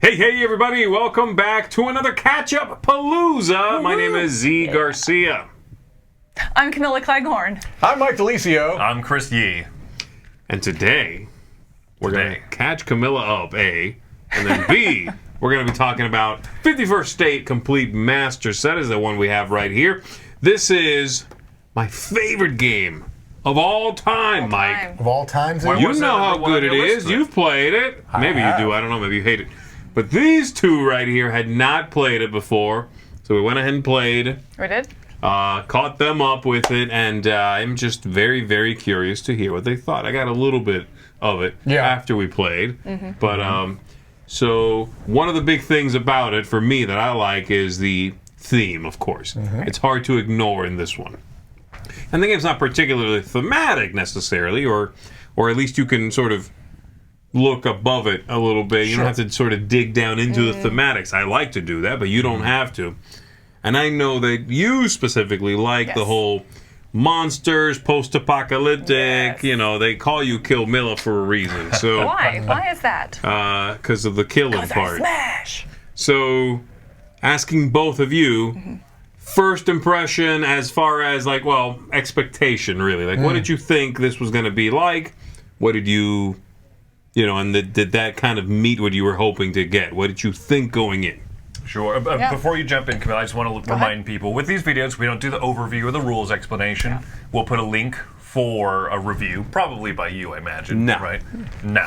Hey, everybody. Welcome back to another Catchupalooza. My name is Zee Garcia. I'm Camilla Cleghorn. I'm Mike DiLisio. I'm Chris Yee. And today, we're going to catch Camilla up, A, and then B, we're going to be talking about 51st State Complete Master Set is the one we have right here. This is my favorite game of all time, Mike. Of all times, You know how good it is. You've played it. Maybe you do. I don't know. Maybe you hate it. But these two right here had not played it before, so we went ahead and played. We did? Caught them up with it, and I'm just very, very curious to hear what they thought. I got a little bit of it after we played. But so one of the big things about it for me that I like is the theme, of course. It's hard to ignore in this one. And the game's not particularly thematic necessarily, or at least you can sort of look above it a little bit. You don't have to sort of dig down into the thematics. I like to do that, but you don't have to. And I know that you specifically like the whole monsters, post-apocalyptic. You know, they call you Camilla for a reason. So Why? Why is that? Because of the killing part. Smash! So, asking both of you, first impression as far as, like, well, expectation, really. Like, what did you think this was going to be like? What did you, and did that kind of meet what you were hoping to get? What did you think going in? Sure. Before you jump in, Camilla, I just want to remind people, with these videos, we don't do the overview or the rules explanation. We'll put a link for a review, probably by you, I imagine. No. Right? No.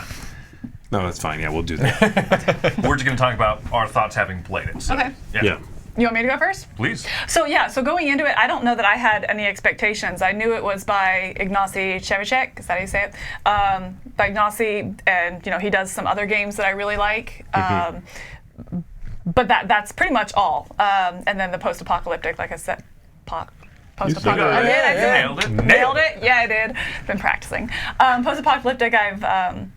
No, that's fine. Yeah, we'll do that. We're just going to talk about our thoughts having played it. So, Okay. Yeah. You want me to go first? Please. So going into it, I don't know that I had any expectations. I knew it was by Ignacy Trzewiczek. Is that how you say it? By Ignacy, and he does some other games that I really like. But that's pretty much all. And then the post-apocalyptic, like I said, post-apocalyptic. I did. Nailed it. Nailed it. Yeah, I did. Been practicing. Post-apocalyptic, I've.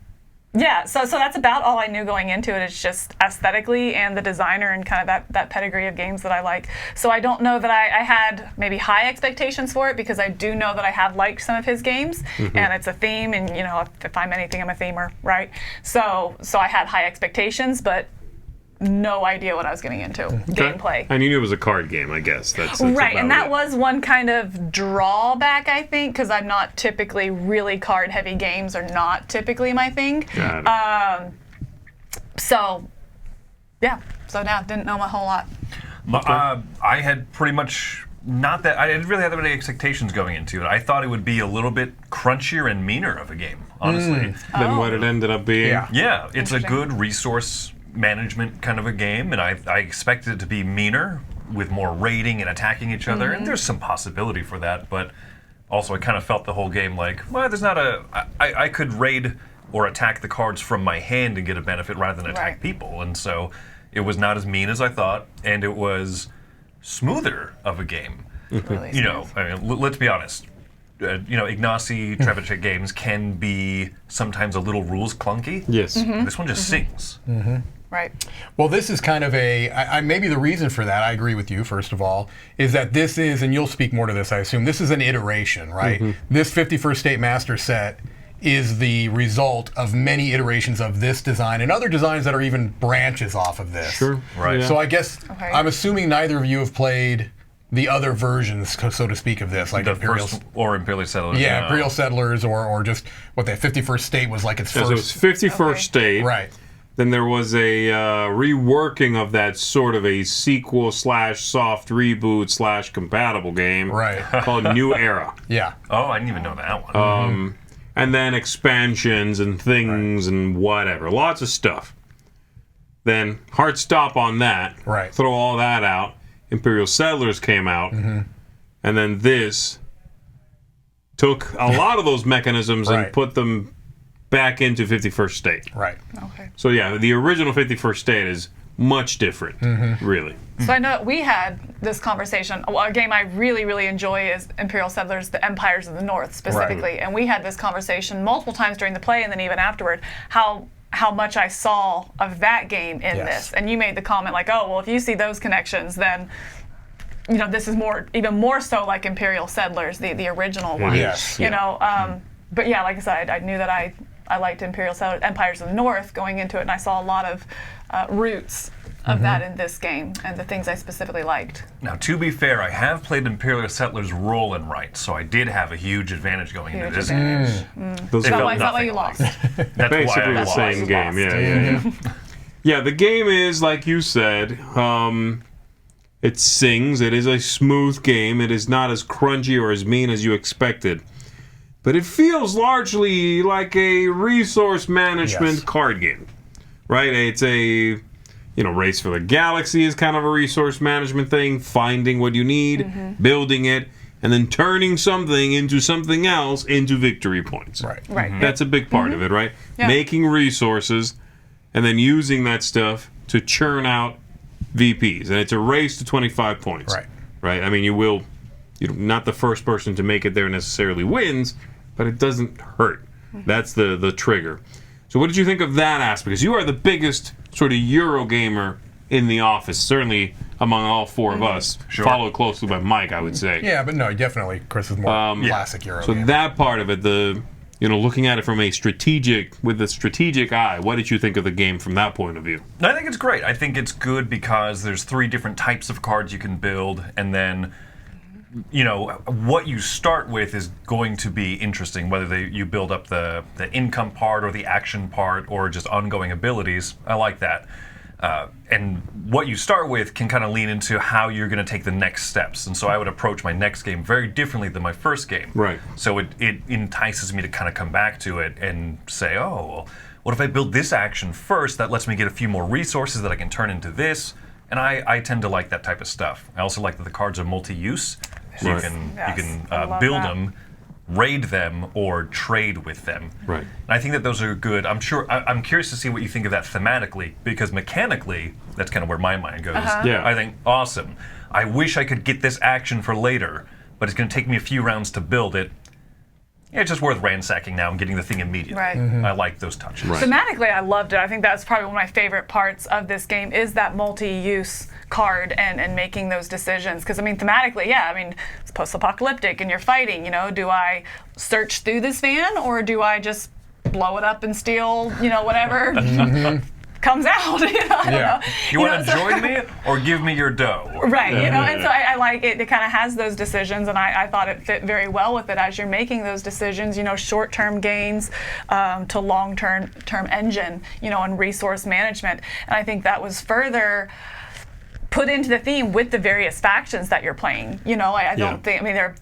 So that's about all I knew going into it. It's just aesthetically and the designer and kind of that pedigree of games that I like. So I don't know that I had maybe high expectations for it, because I do know that I have liked some of his games, and it's a theme, and if I'm anything, I'm a themer, right? So I had high expectations, but no idea what I was getting into. Gameplay. And you knew it was a card game, I guess. That's right, and that it. was one kind of drawback, I think, because I'm not typically really card-heavy games are not typically my thing. Got it. So now didn't know a whole lot. I had pretty much I didn't really have that many expectations going into it. I thought it would be a little bit crunchier and meaner of a game, honestly. Than what it ended up being. Yeah, it's a good resource management kind of a game, and I expected it to be meaner with more raiding and attacking each other, and there's some possibility for that, but also I kind of felt the whole game like, well, there's not I could raid or attack the cards from my hand and get a benefit rather than attack people, and so it was not as mean as I thought, and it was smoother of a game. Really I mean, let's be honest. Ignacy Trzewiczek games can be sometimes a little rules clunky. Yes. This one just sings. Right. Well, this is kind of maybe the reason for that, I agree with you, first of all, is that this is, and you'll speak more to this, I assume, this is an iteration, right? This 51st State Master Set is the result of many iterations of this design and other designs that are even branches off of this. Sure. Right. So I guess, I'm assuming neither of you have played the other versions, so to speak, of this, like the Imperial first or Imperial Settlers. Yeah, Imperial Settlers, or just what that 51st State was like its So it was first. 51st State. Right. Then there was a reworking of that, sort of a sequel / soft reboot / compatible game called New Era. Yeah. Oh, I didn't even know that one. And then expansions and things and whatever. Lots of stuff. Then hard stop on that. Right. Throw all that out. Imperial Settlers came out. And then this took a lot of those mechanisms and put them back into 51st State. Right. Okay. So yeah, the original 51st State is much different, really. So I know we had this conversation. A game I really, really enjoy is Imperial Settlers, the Empires of the North, specifically. And we had this conversation multiple times during the play and then even afterward, how much I saw of that game in this. And you made the comment like, oh, well, if you see those connections, then this is even more so like Imperial Settlers, the original one. Yes. But yeah, like I said, I knew that I I liked Imperial Settlers, Empires of the North going into it, and I saw a lot of roots of that in this game and the things I specifically liked. Now, to be fair, I have played Imperial Settlers roll and write, so I did have a huge advantage going into this game. Those Is felt that why you lost? That's basically why I the lost. same game. Yeah. Yeah, the game is, like you said, it sings. It is a smooth game. It is not as crunchy or as mean as you expected. But it feels largely like a resource management card game, right? It's a, Race for the Galaxy is kind of a resource management thing, finding what you need, building it, and then turning something into something else into victory points. Right. That's a big part of it, right? Yeah. Making resources and then using that stuff to churn out VPs. And it's a race to 25 points. Right? I mean, you're not the first person to make it there necessarily wins, but it doesn't hurt. That's the trigger. So what did you think of that aspect? Because you are the biggest sort of Euro gamer in the office, certainly among all four of us, followed closely by Mike, I would say. Yeah, but no, definitely Chris is more classic Euro So gamer. that part of it, looking at it from with a strategic eye, what did you think of the game from that point of view? I think it's great. I think it's good because there's 3 different types of cards you can build, and then what you start with is going to be interesting, whether you build up the income part or the action part or just ongoing abilities. I like that. And what you start with can kind of lean into how you're going to take the next steps. And so I would approach my next game very differently than my first game. Right. So it entices me to kind of come back to it and say, oh, well, what if I build this action first? That lets me get a few more resources that I can turn into this. And I tend to like that type of stuff. I also like that the cards are multi-use. So you can build them, raid them, or trade with them. Right. And I think that those are good. I'm curious to see what you think of that thematically, because mechanically, that's kind of where my mind goes. Yeah. I think, awesome. I wish I could get this action for later, but it's going to take me a few rounds to build it. Yeah, it's just worth ransacking now and getting the thing immediately. Right. I like those touches. Right. Thematically, I loved it. I think that's probably one of my favorite parts of this game is that multi-use card and making those decisions. Because, thematically, it's post-apocalyptic and you're fighting. Do I search through this van or do I just blow it up and steal, whatever comes out? I don't know. You want to join me or give me your dough? Right, and so I like it. It kind of has those decisions, and I thought it fit very well with it as you're making those decisions. Short-term gains to long-term engine, and resource management. And I think that was further put into the theme with the various factions that you're playing. I don't think. They're.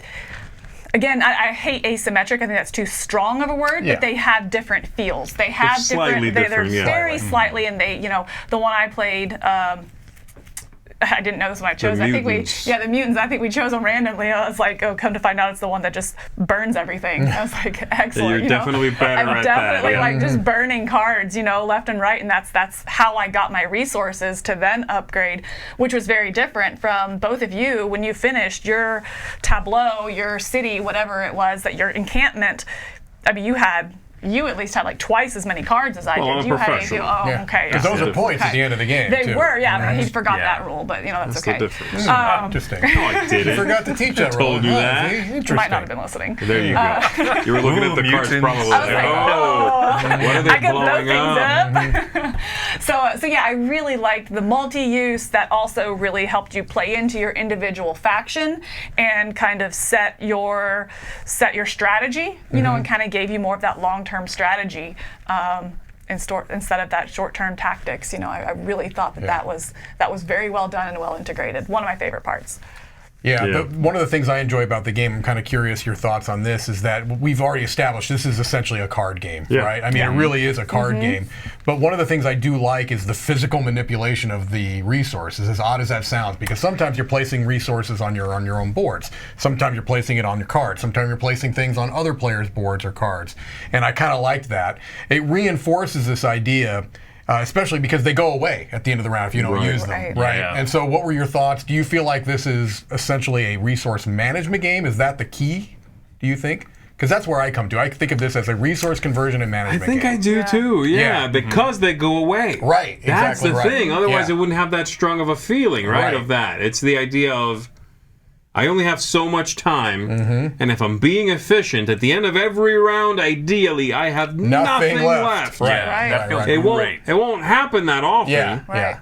Again, I hate asymmetric. I think that's too strong of a word, but they have different feels. They have slightly different. They're very slightly, and the one I played. I didn't know this when I chose. The the mutants. I think we chose them randomly. I was like, oh, come to find out, it's the one that just burns everything. I was like, excellent. You're definitely better I'm at definitely that. just burning cards, left and right, and that's how I got my resources to then upgrade, which was very different from both of you when you finished your tableau, your city, whatever it was, that your encampment. You at least had like twice as many cards as I did. I'm a You had professional. okay. Because those are points at the end of the game, They too. were, he forgot that rule, but that's okay. the difference. Interesting. No, I didn't. You forgot to teach that rule. told you that. See? Interesting. Might not have been listening. There you go. You were looking at the cards mutants. probably. I was like, what are they I could blowing blow things up. So I really liked the multi-use that also really helped you play into your individual faction and kind of set your strategy, and kind of gave you more of that long-term strategy instead of that short-term tactics. I really thought that was very well done and well integrated. One of my favorite parts. Yeah, but one of the things I enjoy about the game, I'm kind of curious your thoughts on this, is that we've already established this is essentially a card game, right? It really is a card game. But one of the things I do like is the physical manipulation of the resources, as odd as that sounds, because sometimes you're placing resources on your own boards. Sometimes you're placing it on your cards. Sometimes you're placing things on other players' boards or cards. And I kind of liked that. It reinforces this idea. Especially because they go away at the end of the round if you don't use them, right? Yeah. And so what were your thoughts? Do you feel like this is essentially a resource management game? Is that the key, do you think? Because that's where I come to. I think of this as a resource conversion and management I think game. I do too, because they go away. Right, That's exactly the right. thing. Otherwise, Yeah. it wouldn't have that strong of a feeling, right, of that. It's the idea of, I only have so much time, and if I'm being efficient, at the end of every round, ideally, I have nothing left. Right. Yeah, that feels It won't happen that often. Yeah.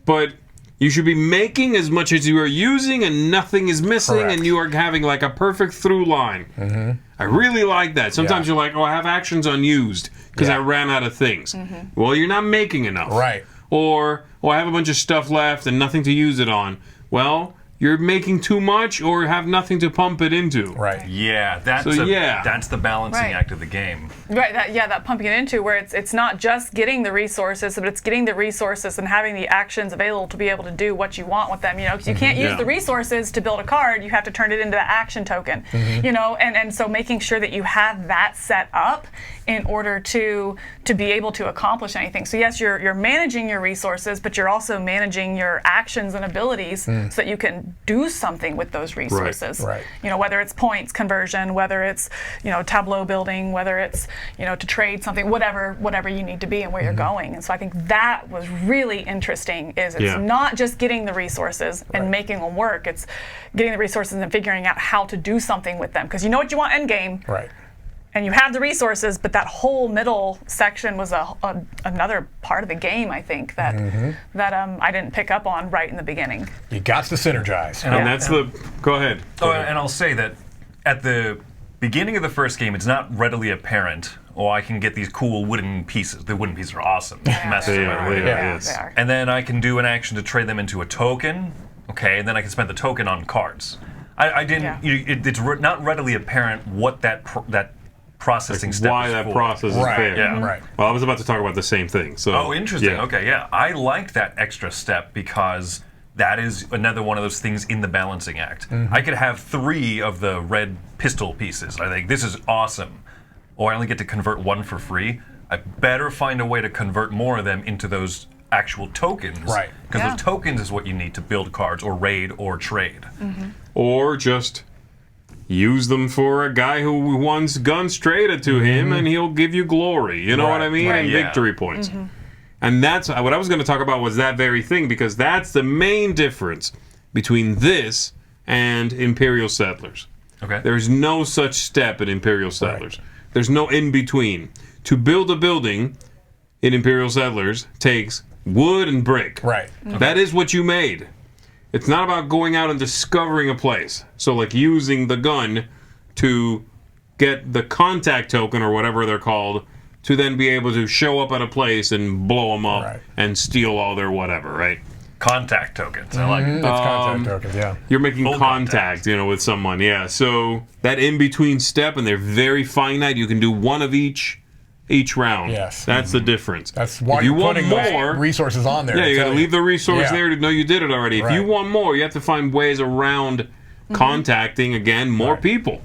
But you should be making as much as you are using, and nothing is missing, Correct. and you are having like a perfect through line. I really like that. Sometimes you're like, oh, I have actions unused because I ran out of things. Well, you're not making enough. Right. Or, oh, I have a bunch of stuff left and nothing to use it on. Well, you're making too much or have nothing to pump it into. Right. Yeah, that's the balancing act of the game. Right, that pumping it into where it's not just getting the resources, but it's getting the resources and having the actions available to be able to do what you want with them. You know, because you can't use the resources to build a card. You have to turn it into the action token. You know, and so making sure that you have that set up in order to be able to accomplish anything. So yes, you're managing your resources, but you're also managing your actions and abilities so that you can do something with those resources. Right. You know, whether it's points conversion, whether it's, you know, tableau building, whether it's, you know, to trade something, whatever you need to be and where you're going. And so I think that was really interesting. It's not just getting the resources and making them work. It's getting the resources and figuring out how to do something with them, because you know what you want end game. Right. And you have the resources, but that whole middle section was another part of the game, I think, that I didn't pick up on right in the beginning. You got to synergize. And that's go ahead. And I'll say that at the beginning of the first game, it's not readily apparent, I can get these cool wooden pieces. The wooden pieces are awesome. Massive, by the way. They are. And then I can do an action to trade them into a token, and then I can spend the token on cards. I didn't, it's not readily apparent what that processing step why is that for. process is fair. Yeah. Right. Well, I was about to talk about the same thing. So. Oh, interesting. Yeah. Okay, yeah. I like that extra step because that is another one of those things in the balancing act. I could have 3 of the red pistol pieces. I think this is awesome. I only get to convert 1 for free. I better find a way to convert more of them into those actual tokens. Right. Because those tokens is what you need to build cards or raid or trade. Or just use them for a guy who wants guns traded to him, and he'll give you glory. You know what I mean? And victory points. And that's what I was going to talk about, was that very thing, because that's the main difference between this and Imperial Settlers. Okay. There's no such step in Imperial Settlers. There's no in between. To build a building in Imperial Settlers takes wood and brick. Right. That is what you made. It's not about going out and discovering a place. So like using the gun to get the contact token or whatever they're called to then be able to show up at a place and blow them up and steal all their whatever, right? Contact tokens. I like it. That's contact tokens, yeah. You're making Full contact, with someone, yeah. So that in-between step, and they're very finite. You can do one of each round. Yes. That's the difference. That's why if you you're want putting more those resources on there. Yeah, you got to leave the resource Yeah. there to know you did it already. If you want more, you have to find ways around contacting, again, more people.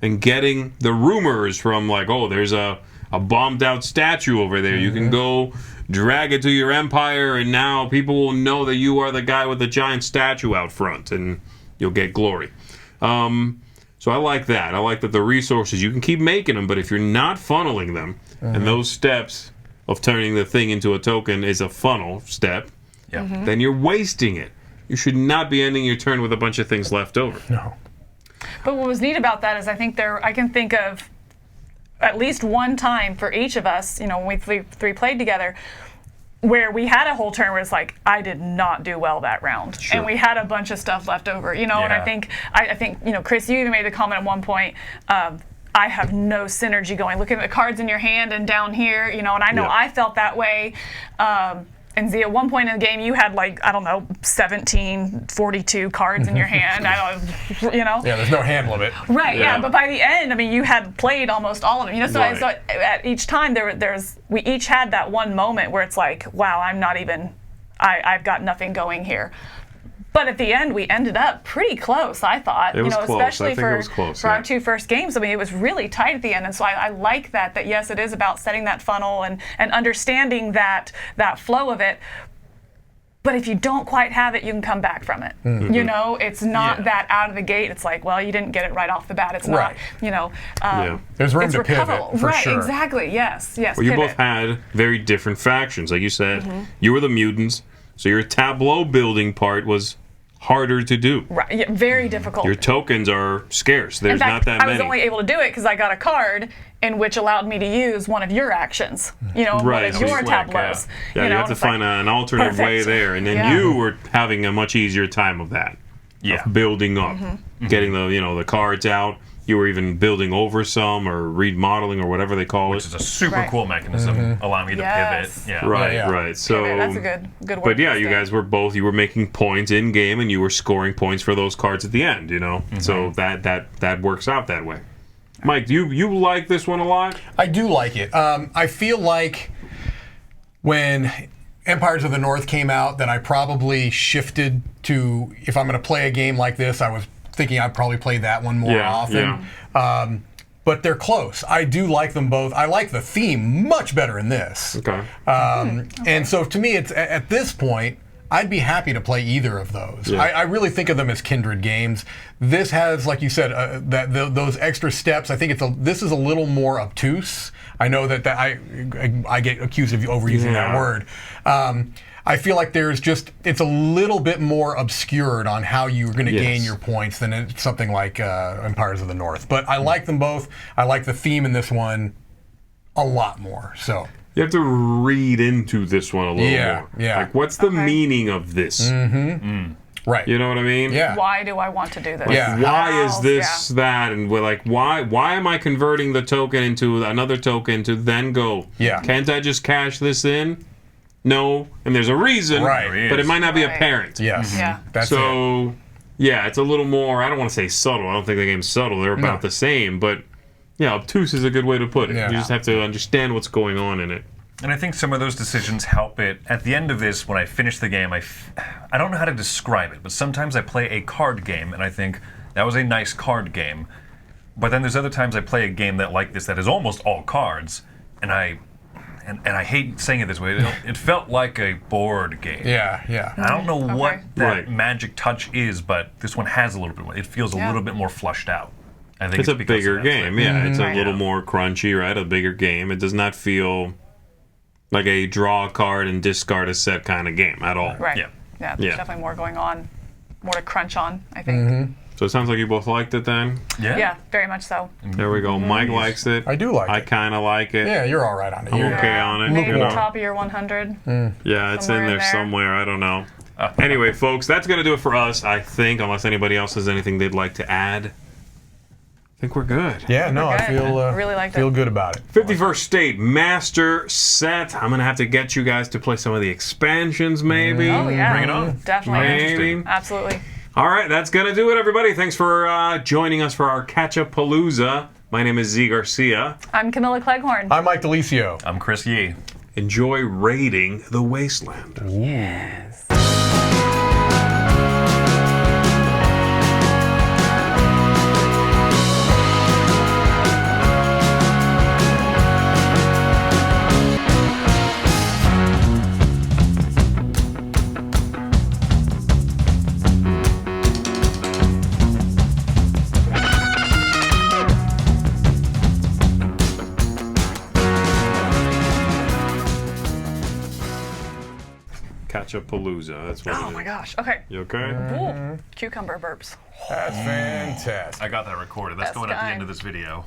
And getting the rumors from, like, oh, there's a bombed out statue over there. You can go drag it to your empire, and now people will know that you are the guy with the giant statue out front, and you'll get glory. So I like that. I like that the resources, you can keep making them, but if you're not funneling them, and those steps of turning the thing into a token is a funnel step, then you're wasting it. You should not be ending your turn with a bunch of things left over. No. But what was neat about that is I can think of at least one time for each of us, when we three played together, where we had a whole turn where it's like, I did not do well that round. Sure. And we had a bunch of stuff left over, and I think, Chris, you even made the comment at one point, I have no synergy going. Looking at the cards in your hand and down here, and I know I felt that way. And Zee, at one point in the game, you had 42 cards in your hand. Yeah, there's no hand limit. Right. Yeah. But by the end, you had played almost all of them. So at each time, we each had that one moment where it's like, wow, I've got nothing going here. But at the end, we ended up pretty close, I thought. It was close. Especially I think it was close, for our 2 first games. It was really tight at the end. And so I like that yes, it is about setting that funnel and understanding that flow of it. But if you don't quite have it, you can come back from it. It's not that out of the gate. It's like, well, you didn't get it right off the bat. It's not, There's room to recoverable. pivot, for right, sure. Exactly, yes. Well, you both had very different factions. Like you said, you were the mutants. So your tableau building part was harder to do. Right, yeah, very difficult. Your tokens are scarce. There's In fact, not that many. I was only able to do it because I got a card in which allowed me to use one of your actions. You know, one of your tableaus. Yeah, you have to find an alternate way there, and then you were having a much easier time of that. Yeah. Of building up, getting the cards out. You were even building over some or remodeling or whatever they call Which it. is a super cool mechanism, allowing you to pivot. Yeah. Right. So that's a good word. But yeah, you guys were making points in game, and you were scoring points for those cards at the end. So that works out that way. Mike, do you like this one a lot? I do like it. I feel like when Empires of the North came out, that I probably shifted to, if I'm going to play a game like this, I was thinking I'd probably play that one more often. But they're close. I do like them both. I like the theme much better in this. Okay. And so to me, it's at this point, I'd be happy to play either of those. Yeah. I really think of them as kindred games. This has, like you said, those extra steps. I think this is a little more obtuse. I know that I get accused of overusing that word. I feel like it's a little bit more obscured on how you're going to gain your points than it's something like Empires of the North. But I like them both. I like the theme in this one a lot more. So you have to read into this one a little more. Yeah. Like, what's the meaning of this? Right. You know what I mean? Yeah. Why do I want to do this? Yeah. Why is this that? And we're like, why am I converting the token into another token to then go? Yeah. Can't I just cash this in? No, and there's a reason, Right. but it might not be apparent. Yes. Yeah. That's So, yeah, it's a little more, I don't want to say subtle. I don't think the game's subtle. They're about the same, but yeah, obtuse is a good way to put it. Yeah. You just have to understand what's going on in it. And I think some of those decisions help it. At the end of this, when I finish the game, I don't know how to describe it, but sometimes I play a card game, and I think that was a nice card game. But then there's other times I play a game like this that is almost all cards, and I hate saying it this way, it felt like a board game. Yeah. I don't know what that Right. magic touch is, but this one has a little bit more. It feels a little bit more flushed out. I think It's a because of bigger that. game, It's a little more crunchy, right? A bigger game. It does not feel like a draw a card and discard a set kind of game at all. Right. Yeah. Yeah. There's definitely more going on, more to crunch on, I think. So it sounds like you both liked it then? Yeah, very much so. There we go. Mike likes it. I do like I it. kind of like it. Yeah, you're all right on it. I'm You're- okay on it. Maybe you know. top of your 100. Yeah, it's somewhere in in there there. somewhere. I don't know. Anyway, folks, that's going to do it for us, I think, unless anybody else has anything they'd like to add. I think we're good. Yeah, no, I good. feel Really liked feel it. good about it. 51st State Master Set. I'm going to have to get you guys to play some of the expansions, maybe. Oh, yeah. Bring it on. Definitely. Maybe. Absolutely. All right, that's going to do it, everybody. Thanks for joining us for our Catchupalooza. My name is Zee Garcia. I'm Camilla Cleghorn. I'm Mike DiLisio. I'm Chris Yee. Enjoy raiding the wasteland. Yes. Catchupalooza. That's what it Oh is. my gosh. Okay. You okay? Ooh, cucumber burps. That's fantastic. I got that recorded. That's Best going at the end kind. of this video.